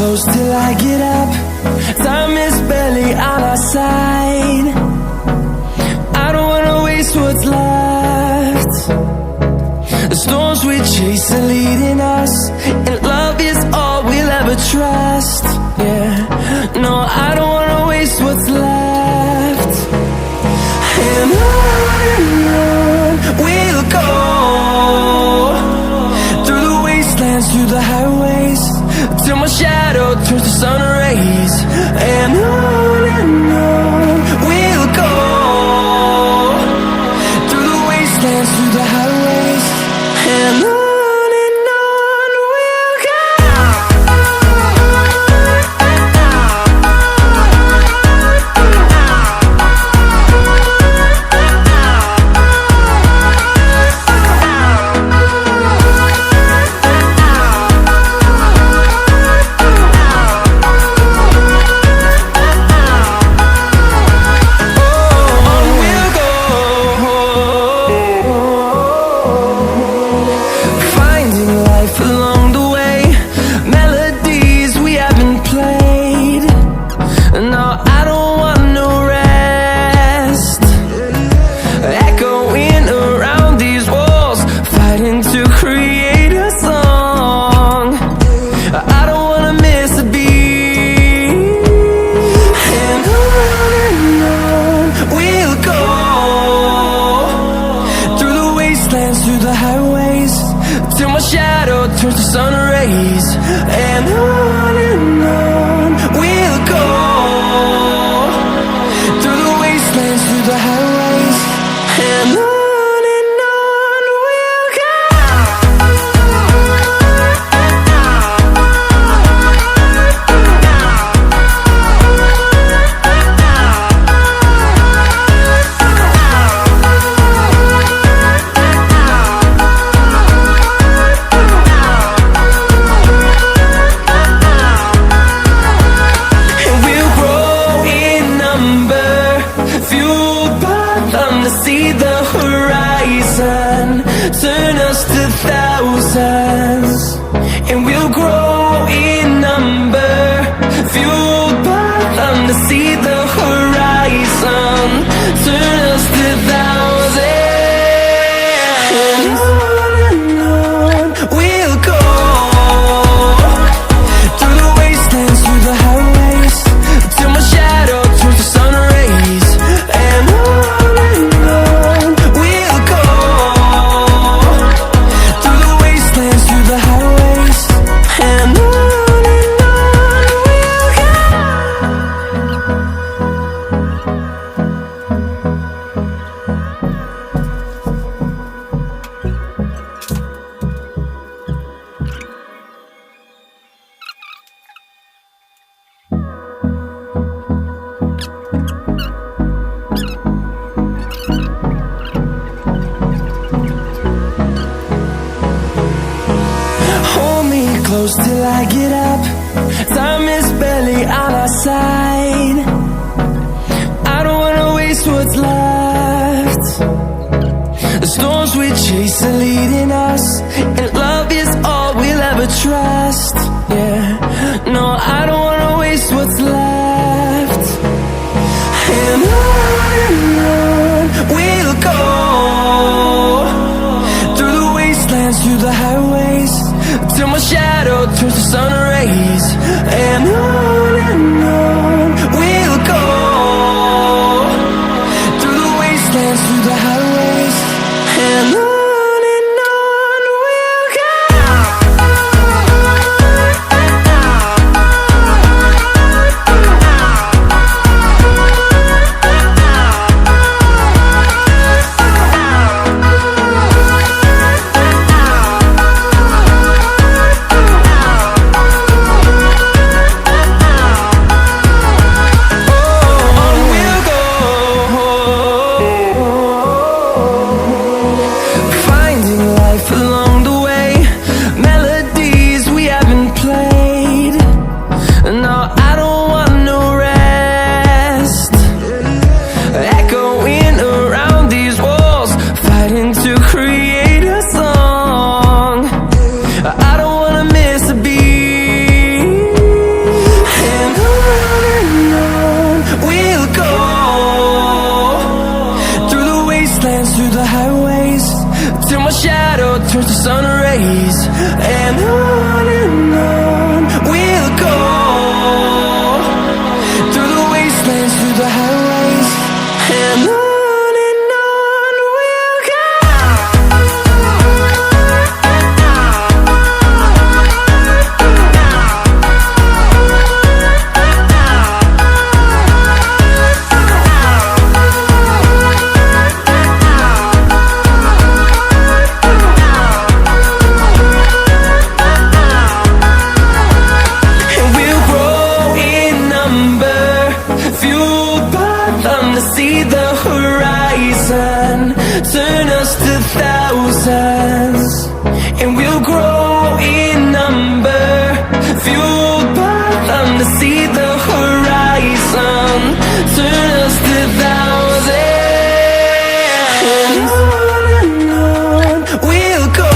close till I get up. Time is barely on our side. I don't wanna waste what's left. The storms we chase are leading us, and love is all we'll ever trust. Yeah, no, I don't wanna waste what's left. And on we'll go, through the wastelands, through the highways, till my shadow turns to sun rays. And on we'll go, through the wastelands, through the highways, and on we'll go. Through the highways, till my shadow turns to sun rays. And on we'll go, through the wastelands, through the highways, and on we'll go. See the horizon turn us to thousands, and we'll grow in number, fueled by them. To see the horizon turn us to thousands, and on we'll go, through the wastelands, through the highways, till my shadow turns to sun rays. And close till I get up. Time is barely on our side. I don't wanna waste what's left. The storms we chase are leading us, and love is all we'll ever trust. Yeah, no, I don't wanna waste what's left. And on we'll go, through the wastelands, through the highways, till my shadow turns to sun rays. And on we'll go, through the wastelands, through the highways, and on turns to sun rays, and on we'll go, through the wastelands, through the highways, and on we'll go. See the horizon turn us to thousands, and we'll grow in number, fueled by them to see the horizon turn us to thousands, and on we'll go,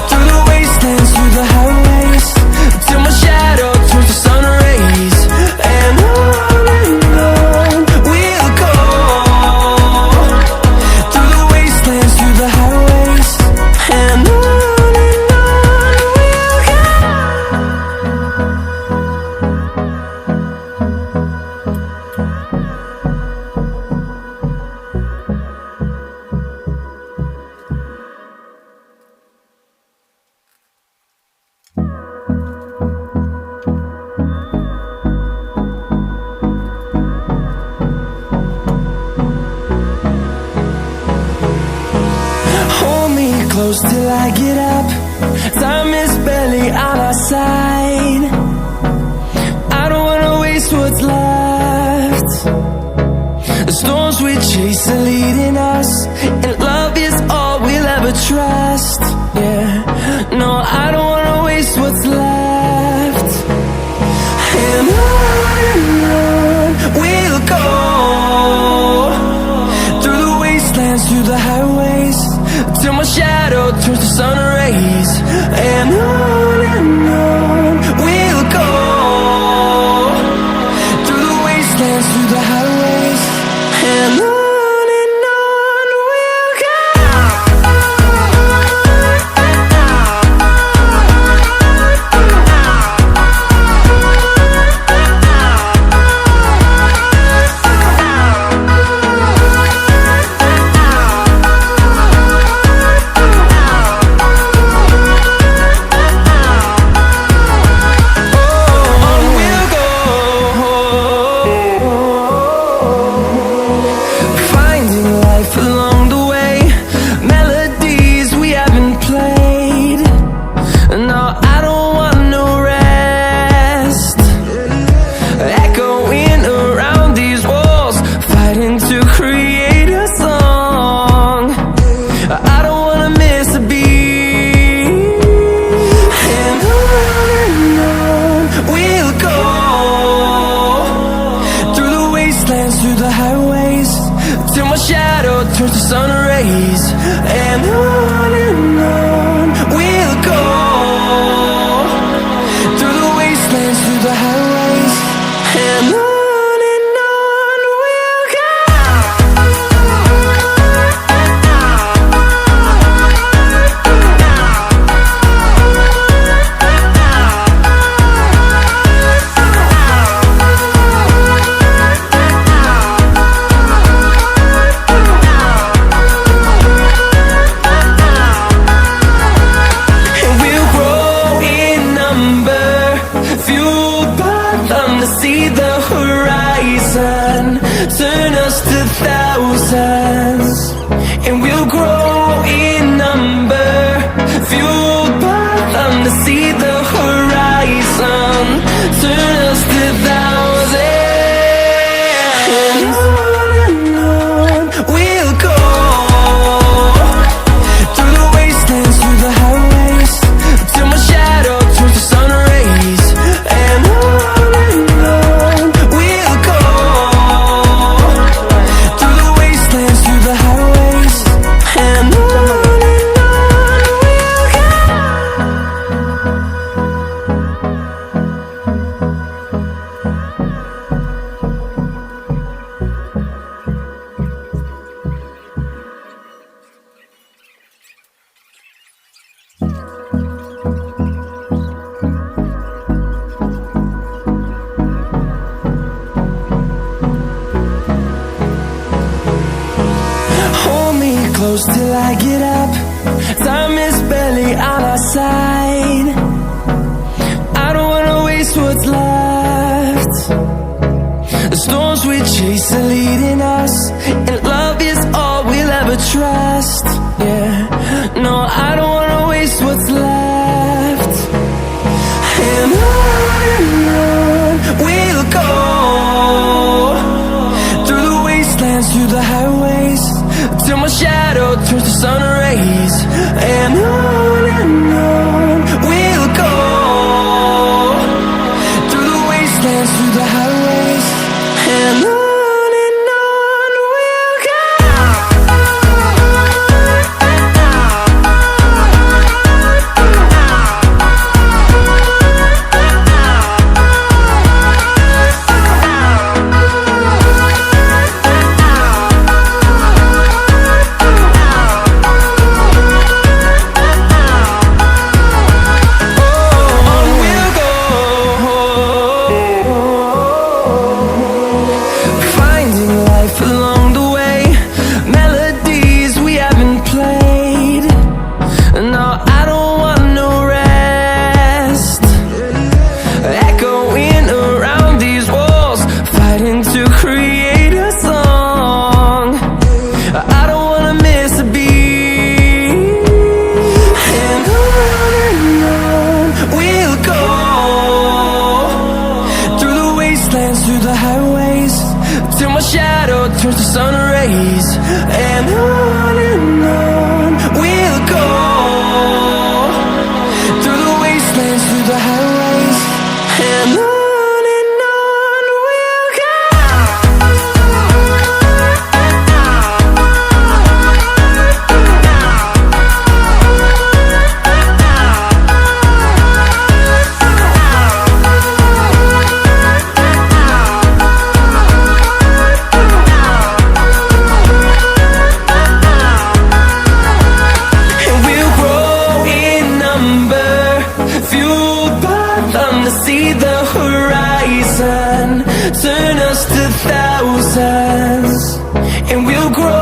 through the wastelands, through the highways, till my shadow turns to sun rays, and on close till I get up. Time is barely on our side. I don't wanna waste what's left. The storms we chase are leading us, and love is all we'll ever trust. Yeah, no, I don't wanna waste what's left. And on we'll go, through the wastelands, through the highways, till my shadow turns to sun rays, and on we'll go, through the wastelands, through the highways, and on we'll go. Through the highways, till my shadow turns to sun rays, and on we'll go, through the wastelands, through the highways, and on we'll go. See the horizon turn us to thousands, and we'll grow in number, fueled by them to see the horizon turn us to thousands, and on we'll go, through the wastelands, through the highways, till my shadow turns to sun rays, and on close till I get up. Time is barely on our side. I don't wanna waste what's left. The storms we chase are leading us, and love is all we'll ever trust. Yeah, no, I don't wanna waste what's left. And on we'll go, through the wastelands, through the highways, till my shadow turns to sun rays. And on we'll go, through the wastelands, through the highways, and on we'll go. To create a song, I don't wanna miss a beat. And on we'll go, through the wastelands, through the highways, till my shadow turns to sun rays. And on we'll go, through the wastelands, through the highways, and on. See the horizon turn us to thousands, and we'll grow